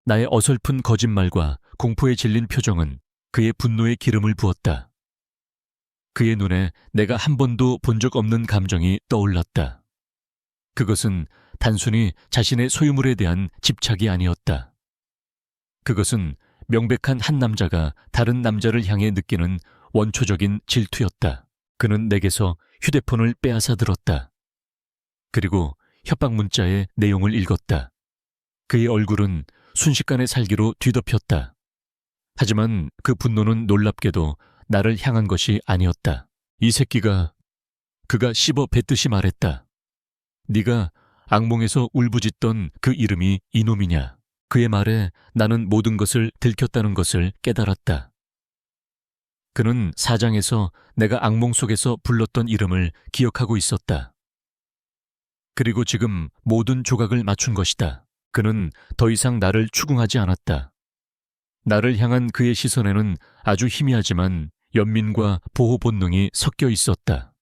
나의 어설픈 거짓말과 공포에 질린 표정은 그의 분노에 기름을 부었다. 그의 눈에 내가 한 번도 본 적 없는 감정이 떠올랐다. 그것은 단순히 자신의 소유물에 대한 집착이 아니었다. 그것은 명백한 한 남자가 다른 남자를 향해 느끼는 원초적인 질투였다. 그는 내게서 휴대폰을 빼앗아 들었다. 그리고 협박 문자의 내용을 읽었다. 그의 얼굴은 순식간에 살기로 뒤덮였다. 하지만 그 분노는 놀랍게도 나를 향한 것이 아니었다. 이 새끼가, 그가 씹어 뱉듯이 말했다. 네가 악몽에서 울부짖던 그 이름이 이놈이냐. 그의 말에 나는 모든 것을 들켰다는 것을 깨달았다. 그는 사장에서 내가 악몽 속에서 불렀던 이름을 기억하고 있었다. 그리고 지금 모든 조각을 맞춘 것이다. 그는 더 이상 나를 추궁하지 않았다. 나를 향한 그의 시선에는 아주 희미하지만 연민과 보호 본능이 섞여 있었다.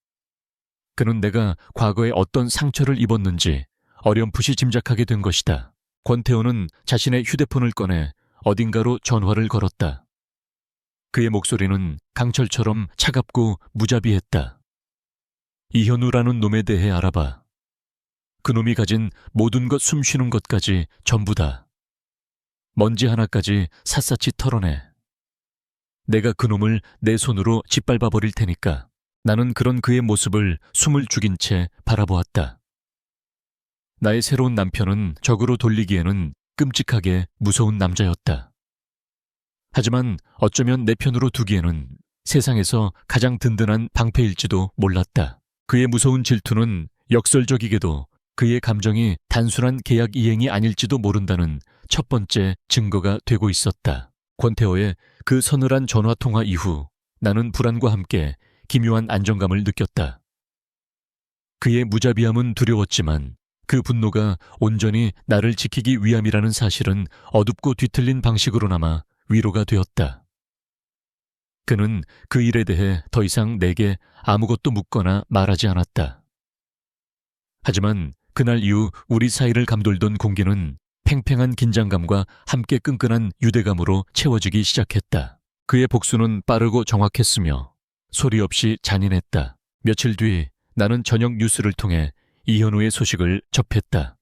그는 내가 과거에 어떤 상처를 입었는지 어렴풋이 짐작하게 된 것이다. 권태호는 자신의 휴대폰을 꺼내 어딘가로 전화를 걸었다. 그의 목소리는 강철처럼 차갑고 무자비했다. 이현우라는 놈에 대해 알아봐. 그놈이 가진 모든 것 숨쉬는 것까지 전부다. 먼지 하나까지 샅샅이 털어내. 내가 그놈을 내 손으로 짓밟아 버릴 테니까. 나는 그런 그의 모습을 숨을 죽인 채 바라보았다. 나의 새로운 남편은 적으로 돌리기에는 끔찍하게 무서운 남자였다. 하지만 어쩌면 내 편으로 두기에는 세상에서 가장 든든한 방패일지도 몰랐다. 그의 무서운 질투는 역설적이게도 그의 감정이 단순한 계약 이행이 아닐지도 모른다는 첫 번째 증거가 되고 있었다. 권태호의 그 서늘한 전화통화 이후 나는 불안과 함께 기묘한 안정감을 느꼈다. 그의 무자비함은 두려웠지만 그 분노가 온전히 나를 지키기 위함이라는 사실은 어둡고 뒤틀린 방식으로나마 위로가 되었다. 그는 그 일에 대해 더 이상 내게 아무것도 묻거나 말하지 않았다. 하지만 그날 이후 우리 사이를 감돌던 공기는 팽팽한 긴장감과 함께 끈끈한 유대감으로 채워지기 시작했다. 그의 복수는 빠르고 정확했으며 소리 없이 잔인했다. 며칠 뒤 나는 저녁 뉴스를 통해 이현우의 소식을 접했다.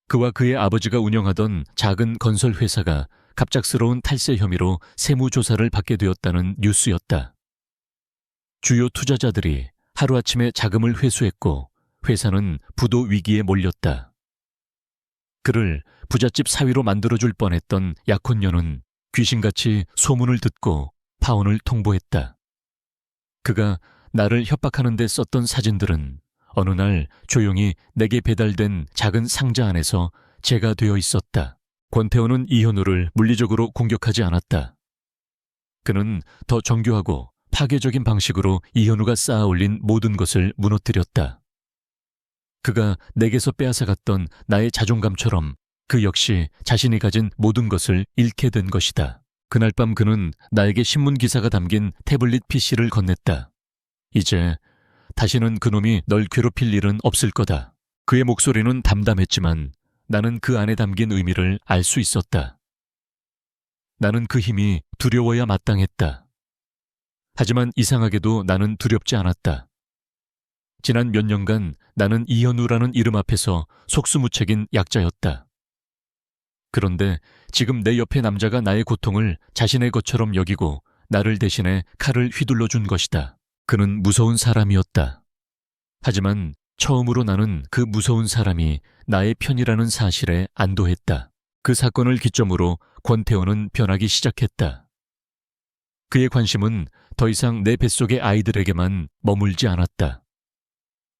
그와 그의 아버지가 운영하던 작은 건설 회사가 갑작스러운 탈세 혐의로 세무조사를 받게 되었다는 뉴스였다. 주요 투자자들이 하루아침에 자금을 회수했고 회사는 부도 위기에 몰렸다. 그를 부잣집 사위로 만들어줄 뻔했던 약혼녀는 귀신같이 소문을 듣고 파혼을 통보했다. 그가 나를 협박하는 데 썼던 사진들은 어느 날 조용히 내게 배달된 작은 상자 안에서 제가 되어 있었다. 권태호는 이현우를 물리적으로 공격하지 않았다. 그는 더 정교하고 파괴적인 방식으로 이현우가 쌓아올린 모든 것을 무너뜨렸다. 그가 내게서 빼앗아갔던 나의 자존감처럼 그 역시 자신이 가진 모든 것을 잃게 된 것이다. 그날 밤 그는 나에게 신문 기사가 담긴 태블릿 PC를 건넸다. 이제 다시는 그놈이 널 괴롭힐 일은 없을 거다. 그의 목소리는 담담했지만 나는 그 안에 담긴 의미를 알 수 있었다. 나는 그 힘이 두려워야 마땅했다. 하지만 이상하게도 나는 두렵지 않았다. 지난 몇 년간 나는 이현우라는 이름 앞에서 속수무책인 약자였다. 그런데 지금 내 옆에 남자가 나의 고통을 자신의 것처럼 여기고 나를 대신해 칼을 휘둘러 준 것이다. 그는 무서운 사람이었다. 하지만 처음으로 나는 그 무서운 사람이 나의 편이라는 사실에 안도했다. 그 사건을 기점으로 권태호는 변하기 시작했다. 그의 관심은 더 이상 내 뱃속의 아이들에게만 머물지 않았다.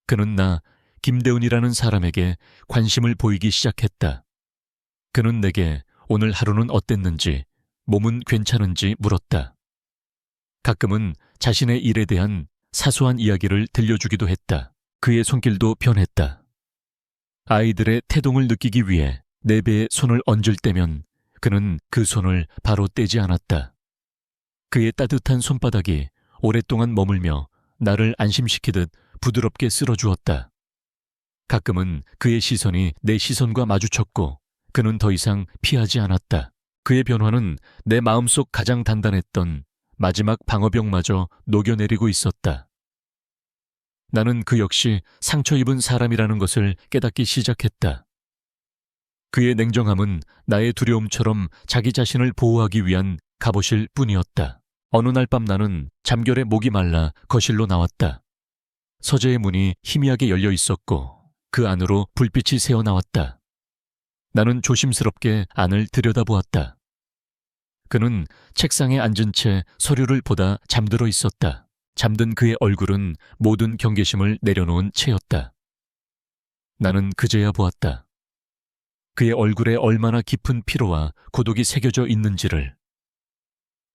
그는 나 김대훈이라는 사람에게 관심을 보이기 시작했다. 그는 내게 오늘 하루는 어땠는지, 몸은 괜찮은지 물었다. 가끔은 자신의 일에 대한 사소한 이야기를 들려주기도 했다. 그의 손길도 변했다. 아이들의 태동을 느끼기 위해 내 배에 손을 얹을 때면 그는 그 손을 바로 떼지 않았다. 그의 따뜻한 손바닥이 오랫동안 머물며 나를 안심시키듯 부드럽게 쓸어주었다. 가끔은 그의 시선이 내 시선과 마주쳤고 그는 더 이상 피하지 않았다. 그의 변화는 내 마음속 가장 단단했던 마지막 방어벽마저 녹여내리고 있었다. 나는 그 역시 상처 입은 사람이라는 것을 깨닫기 시작했다. 그의 냉정함은 나의 두려움처럼 자기 자신을 보호하기 위한 갑옷일 뿐이었다. 어느 날 밤 나는 잠결에 목이 말라 거실로 나왔다. 서재의 문이 희미하게 열려 있었고 그 안으로 불빛이 새어나왔다. 나는 조심스럽게 안을 들여다보았다. 그는 책상에 앉은 채 서류를 보다 잠들어 있었다. 잠든 그의 얼굴은 모든 경계심을 내려놓은 채였다. 나는 그제야 보았다. 그의 얼굴에 얼마나 깊은 피로와 고독이 새겨져 있는지를.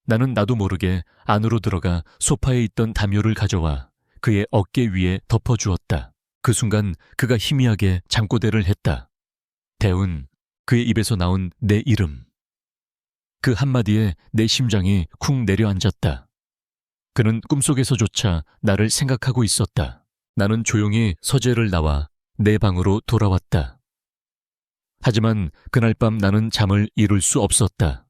나는 나도 모르게 안으로 들어가 소파에 있던 담요를 가져와 그의 어깨 위에 덮어주었다. 그 순간 그가 희미하게 잠꼬대를 했다. 대훈, 그의 입에서 나온 내 이름. 그 한마디에 내 심장이 쿵 내려앉았다. 그는 꿈속에서조차 나를 생각하고 있었다. 나는 조용히 서재를 나와 내 방으로 돌아왔다. 하지만 그날 밤 나는 잠을 이룰 수 없었다.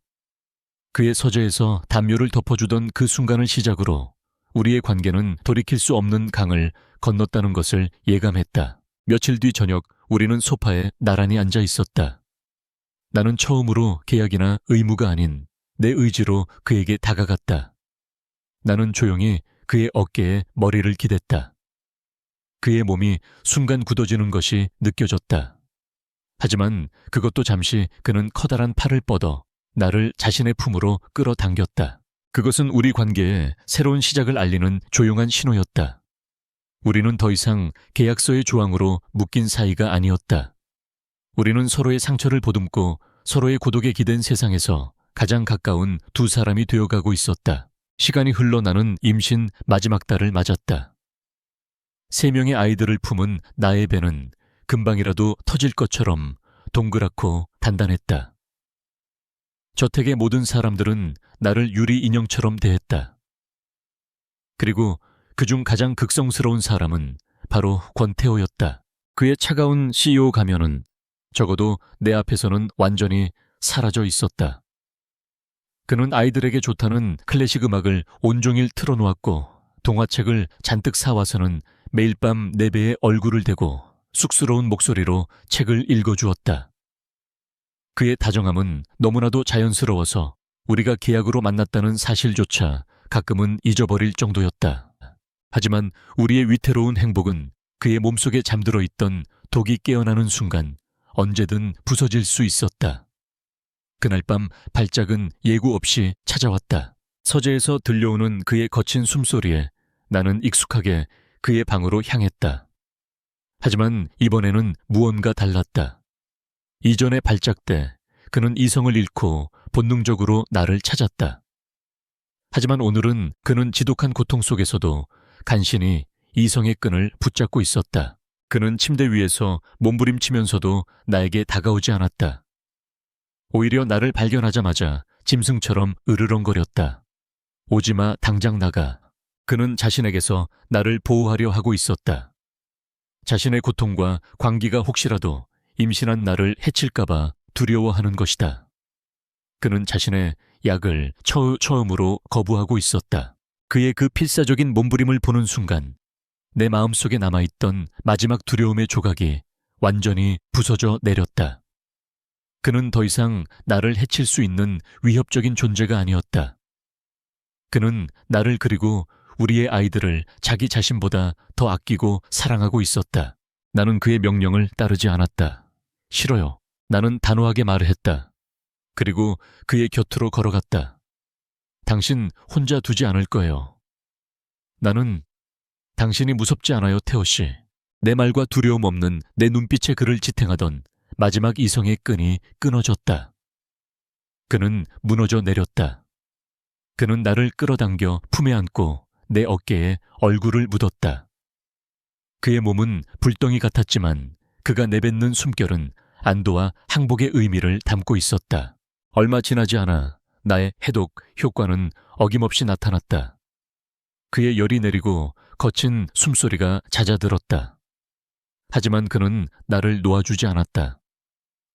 그의 서재에서 담요를 덮어주던 그 순간을 시작으로 우리의 관계는 돌이킬 수 없는 강을 건넜다는 것을 예감했다. 며칠 뒤 저녁 우리는 소파에 나란히 앉아 있었다. 나는 처음으로 계약이나 의무가 아닌 내 의지로 그에게 다가갔다. 나는 조용히 그의 어깨에 머리를 기댔다. 그의 몸이 순간 굳어지는 것이 느껴졌다. 하지만 그것도 잠시 그는 커다란 팔을 뻗어 나를 자신의 품으로 끌어당겼다. 그것은 우리 관계의 새로운 시작을 알리는 조용한 신호였다. 우리는 더 이상 계약서의 조항으로 묶인 사이가 아니었다. 우리는 서로의 상처를 보듬고 서로의 고독에 기댄 세상에서 가장 가까운 두 사람이 되어가고 있었다. 시간이 흘러 나는 임신 마지막 달을 맞았다. 3명의 아이들을 품은 나의 배는 금방이라도 터질 것처럼 동그랗고 단단했다. 저택의 모든 사람들은 나를 유리 인형처럼 대했다. 그리고 그중 가장 극성스러운 사람은 바로 권태호였다. 그의 차가운 CEO 가면은 적어도 내 앞에서는 완전히 사라져 있었다. 그는 아이들에게 좋다는 클래식 음악을 온종일 틀어놓았고 동화책을 잔뜩 사와서는 매일 밤 내 배에 얼굴을 대고 쑥스러운 목소리로 책을 읽어주었다. 그의 다정함은 너무나도 자연스러워서 우리가 계약으로 만났다는 사실조차 가끔은 잊어버릴 정도였다. 하지만 우리의 위태로운 행복은 그의 몸속에 잠들어 있던 독이 깨어나는 순간 언제든 부서질 수 있었다. 그날 밤 발작은 예고 없이 찾아왔다. 서재에서 들려오는 그의 거친 숨소리에 나는 익숙하게 그의 방으로 향했다. 하지만 이번에는 무언가 달랐다. 이전의 발작 때 그는 이성을 잃고 본능적으로 나를 찾았다. 하지만 오늘은 그는 지독한 고통 속에서도 간신히 이성의 끈을 붙잡고 있었다. 그는 침대 위에서 몸부림치면서도 나에게 다가오지 않았다. 오히려 나를 발견하자마자 짐승처럼 으르렁거렸다. 오지마, 당장 나가. 그는 자신에게서 나를 보호하려 하고 있었다. 자신의 고통과 광기가 혹시라도 임신한 나를 해칠까봐 두려워하는 것이다. 그는 자신의 약을 처음으로 거부하고 있었다. 그의 그 필사적인 몸부림을 보는 순간 내 마음속에 남아있던 마지막 두려움의 조각이 완전히 부서져 내렸다. 그는 더 이상 나를 해칠 수 있는 위협적인 존재가 아니었다. 그는 나를 그리고 우리의 아이들을 자기 자신보다 더 아끼고 사랑하고 있었다. 나는 그의 명령을 따르지 않았다. 싫어요. 나는 단호하게 말을 했다. 그리고 그의 곁으로 걸어갔다. 당신 혼자 두지 않을 거예요. 나는 당신이 무섭지 않아요, 태호 씨. 내 말과 두려움 없는 내 눈빛에 그를 지탱하던 마지막 이성의 끈이 끊어졌다. 그는 무너져 내렸다. 그는 나를 끌어당겨 품에 안고 내 어깨에 얼굴을 묻었다. 그의 몸은 불덩이 같았지만 그가 내뱉는 숨결은 안도와 항복의 의미를 담고 있었다. 얼마 지나지 않아 나의 해독 효과는 어김없이 나타났다. 그의 열이 내리고 거친 숨소리가 잦아들었다. 하지만 그는 나를 놓아주지 않았다.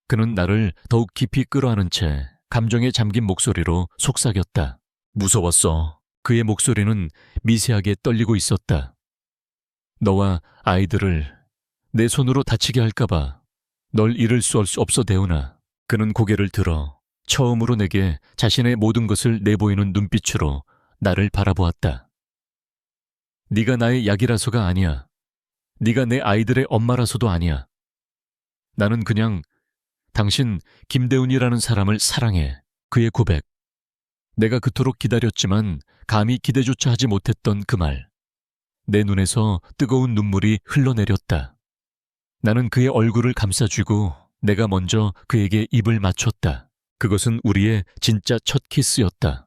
그는 나를 더욱 깊이 끌어안은 채 감정에 잠긴 목소리로 속삭였다. 무서웠어. 그의 목소리는 미세하게 떨리고 있었다. 너와 아이들을 내 손으로 다치게 할까봐 널 잃을 수 없어, 대훈아. 그는 고개를 들어 처음으로 내게 자신의 모든 것을 내보이는 눈빛으로 나를 바라보았다. 네가 나의 약이라서가 아니야. 네가 내 아이들의 엄마라서도 아니야. 나는 그냥 당신 김대훈이라는 사람을 사랑해. 그의 고백. 내가 그토록 기다렸지만 감히 기대조차 하지 못했던 그 말. 내 눈에서 뜨거운 눈물이 흘러내렸다. 나는 그의 얼굴을 감싸쥐고 내가 먼저 그에게 입을 맞췄다. 그것은 우리의 진짜 첫 키스였다.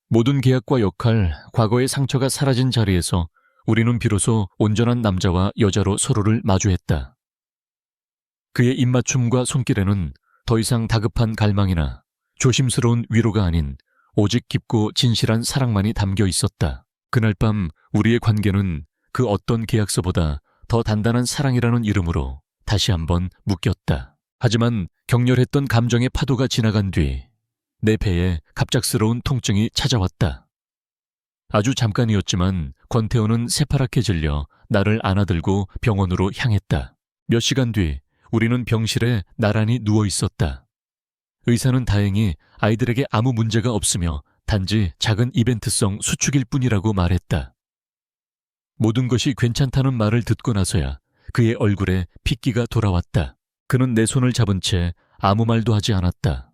모든 계약과 역할, 과거의 상처가 사라진 자리에서 우리는 비로소 온전한 남자와 여자로 서로를 마주했다. 그의 입맞춤과 손길에는 더 이상 다급한 갈망이나 조심스러운 위로가 아닌 오직 깊고 진실한 사랑만이 담겨 있었다. 그날 밤 우리의 관계는 그 어떤 계약서보다 더 단단한 사랑이라는 이름으로 다시 한번 묶였다. 하지만 격렬했던 감정의 파도가 지나간 뒤 내 배에 갑작스러운 통증이 찾아왔다. 아주 잠깐이었지만 권태호는 새파랗게 질려 나를 안아들고 병원으로 향했다. 몇 시간 뒤 우리는 병실에 나란히 누워 있었다. 의사는 다행히 아이들에게 아무 문제가 없으며 단지 작은 이벤트성 수축일 뿐이라고 말했다. 모든 것이 괜찮다는 말을 듣고 나서야 그의 얼굴에 핏기가 돌아왔다. 그는 내 손을 잡은 채 아무 말도 하지 않았다.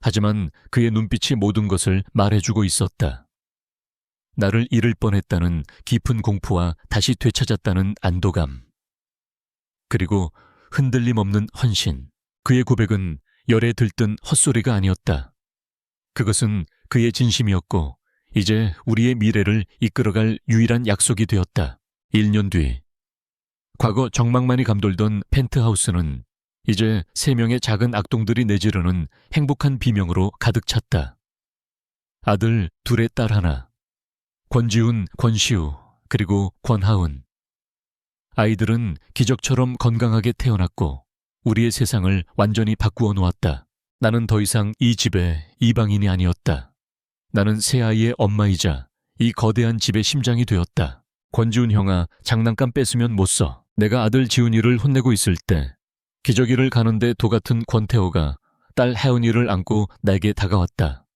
하지만 그의 눈빛이 모든 것을 말해주고 있었다. 나를 잃을 뻔했다는 깊은 공포와 다시 되찾았다는 안도감. 그리고 흔들림 없는 헌신. 그의 고백은 열에 들뜬 헛소리가 아니었다. 그것은 그의 진심이었고 이제 우리의 미래를 이끌어갈 유일한 약속이 되었다. 1년 뒤 과거 정막만이 감돌던 펜트하우스는 이제 3명의 작은 악동들이 내지르는 행복한 비명으로 가득 찼다. 아들 둘의 딸 하나, 권지훈, 권시우, 그리고 권하은. 아이들은 기적처럼 건강하게 태어났고 우리의 세상을 완전히 바꾸어 놓았다. 나는 더 이상 이 집의 이방인이 아니었다. 나는 새 아이의 엄마이자 이 거대한 집의 심장이 되었다. 권지훈 형아, 장난감 뺏으면 못 써. 내가 아들 지훈이를 혼내고 있을 때 기저귀를 가는데 도같은 권태호가 딸 하은이를 안고 나에게 다가왔다.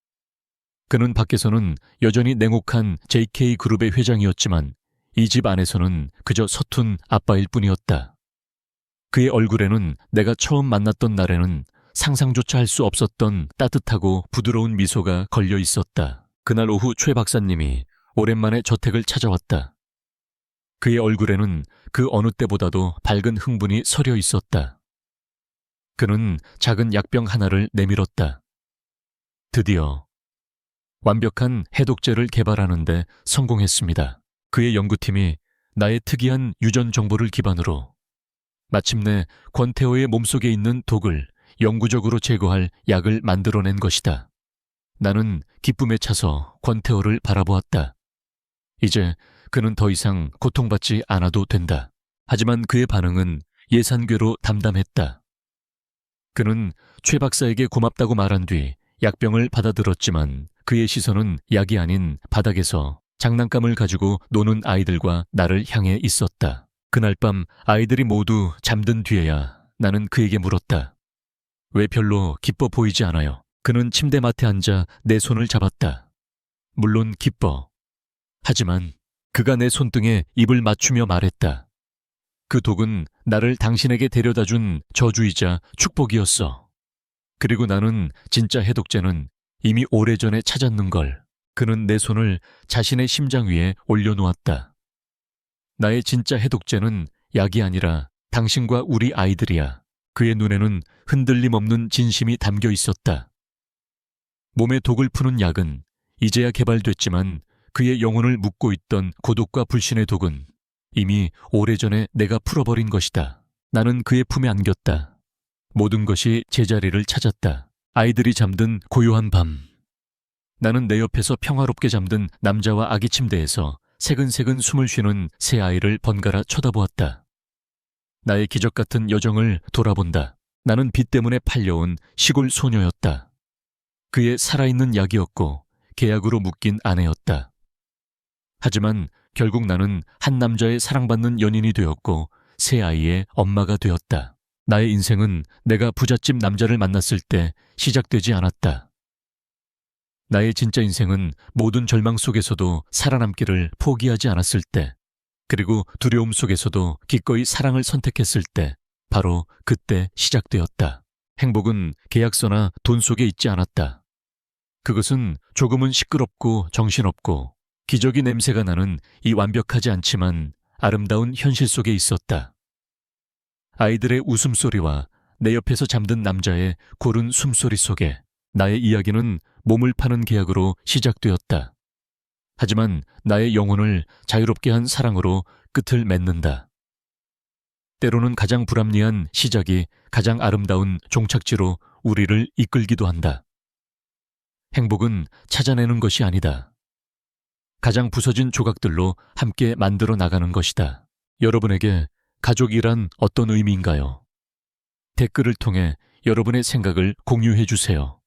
그는 밖에서는 여전히 냉혹한 JK그룹의 회장이었지만 이 집 안에서는 그저 서툰 아빠일 뿐이었다. 그의 얼굴에는 내가 처음 만났던 날에는 상상조차 할 수 없었던 따뜻하고 부드러운 미소가 걸려 있었다. 그날 오후 최 박사님이 오랜만에 저택을 찾아왔다. 그의 얼굴에는 그 어느 때보다도 밝은 흥분이 서려 있었다. 그는 작은 약병 하나를 내밀었다. 드디어 완벽한 해독제를 개발하는데 성공했습니다. 그의 연구팀이 나의 특이한 유전 정보를 기반으로 마침내 권태호의 몸속에 있는 독을 영구적으로 제거할 약을 만들어낸 것이다. 나는 기쁨에 차서 권태호를 바라보았다. 이제 그는 더 이상 고통받지 않아도 된다. 하지만 그의 반응은 예산괴로 담담했다. 그는 최 박사에게 고맙다고 말한 뒤 약병을 받아들었지만 그의 시선은 약이 아닌 바닥에서 장난감을 가지고 노는 아이들과 나를 향해 있었다. 그날 밤 아이들이 모두 잠든 뒤에야 나는 그에게 물었다. 왜 별로 기뻐 보이지 않아요? 그는 침대맡에 앉아 내 손을 잡았다. 물론 기뻐. 하지만 그가 내 손등에 입을 맞추며 말했다. 그 독은 나를 당신에게 데려다 준 저주이자 축복이었어. 그리고 나는 진짜 해독제는 이미 오래전에 찾았는걸. 그는 내 손을 자신의 심장 위에 올려놓았다. 나의 진짜 해독제는 약이 아니라 당신과 우리 아이들이야. 그의 눈에는 흔들림 없는 진심이 담겨 있었다. 몸의 독을 푸는 약은 이제야 개발됐지만 그의 영혼을 묶고 있던 고독과 불신의 독은 이미 오래전에 내가 풀어버린 것이다. 나는 그의 품에 안겼다. 모든 것이 제자리를 찾았다. 아이들이 잠든 고요한 밤. 나는 내 옆에서 평화롭게 잠든 남자와 아기 침대에서 새근새근 숨을 쉬는 새 아이를 번갈아 쳐다보았다. 나의 기적 같은 여정을 돌아본다. 나는 빚 때문에 팔려온 시골 소녀였다. 그의 살아있는 약이었고 계약으로 묶인 아내였다. 하지만 결국 나는 한 남자의 사랑받는 연인이 되었고 새 아이의 엄마가 되었다. 나의 인생은 내가 부잣집 남자를 만났을 때 시작되지 않았다. 나의 진짜 인생은 모든 절망 속에서도 살아남기를 포기하지 않았을 때, 그리고 두려움 속에서도 기꺼이 사랑을 선택했을 때, 바로 그때 시작되었다. 행복은 계약서나 돈 속에 있지 않았다. 그것은 조금은 시끄럽고 정신없고 기저귀 냄새가 나는 이 완벽하지 않지만 아름다운 현실 속에 있었다. 아이들의 웃음소리와 내 옆에서 잠든 남자의 고른 숨소리 속에 나의 이야기는 몸을 파는 계약으로 시작되었다. 하지만 나의 영혼을 자유롭게 한 사랑으로 끝을 맺는다. 때로는 가장 불합리한 시작이 가장 아름다운 종착지로 우리를 이끌기도 한다. 행복은 찾아내는 것이 아니다. 가장 부서진 조각들로 함께 만들어 나가는 것이다. 여러분에게 가족이란 어떤 의미인가요? 댓글을 통해 여러분의 생각을 공유해 주세요.